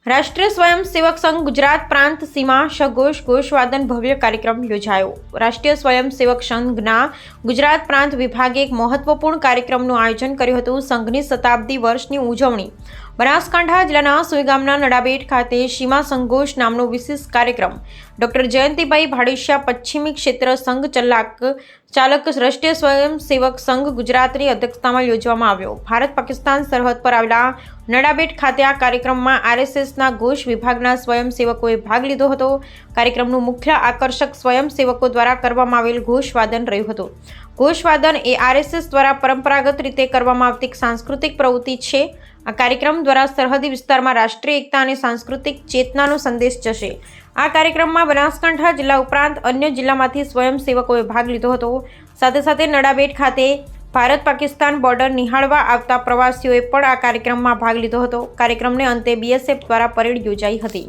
રાષ્ટ્રીય સ્વયંસેવક સંઘ ગુજરાત પ્રાંત સીમા સઘોષ ઘોષવાદન ભવ્ય કાર્યક્રમ યોજાયો। રાષ્ટ્રીય સ્વયંસેવક સંઘના ગુજરાત પ્રાંત વિભાગે એક મહત્વપૂર્ણ કાર્યક્રમનું આયોજન કર્યું હતું। સંઘની શતાબ્દી વર્ષની ઉજવણી બનાસકાંઠા જિલ્લાના સુઈ ગામના નડાબેટ ખાતે સીમા સંઘોષ નામનો વિશેષ કાર્યક્રમ ડોક્ટર જયંતિભાઈ ભાડેશિયા પશ્ચિમી ક્ષેત્ર સંઘ ચાલક રાષ્ટ્રીય સ્વયંસેવક સંઘ ગુજરાતની અધ્યક્ષતામાં યોજવામાં આવ્યો। ભારત પાકિસ્તાન સરહદ પર આવેલા નડાબેટ ખાતે આ કાર્યક્રમમાં આરએસએસના ઘોષ વિભાગના સ્વયંસેવકોએ ભાગ લીધો હતો। કાર્યક્રમનું મુખ્ય આકર્ષક સ્વયંસેવકો દ્વારા કરવામાં આવેલ ઘોષવાદન રહ્યું હતું। ઘોષવાદન એ આરએસએસ દ્વારા પરંપરાગત રીતે કરવામાં આવતી એક સાંસ્કૃતિક પ્રવૃત્તિ છે। આ કાર્યક્રમ દ્વારા સરહદી વિસ્તારમાં રાષ્ટ્રીય એકતા અને સાંસ્કૃતિક ચેતનાનો સંદેશ જશે। આ કાર્યક્રમમાં બનાસકાંઠા જિલ્લા ઉપરાંત અન્ય જિલ્લામાંથી સ્વયંસેવકોએ ભાગ લીધો હતો। સાથે સાથે નડાબેટ ખાતે ભારત પાકિસ્તાન બોર્ડર નિહાળવા આવતા પ્રવાસીઓએ પણ આ કાર્યક્રમમાં ભાગ લીધો હતો। કાર્યક્રમને અંતે બીએસએફ દ્વારા પરેડ યોજાઈ હતી।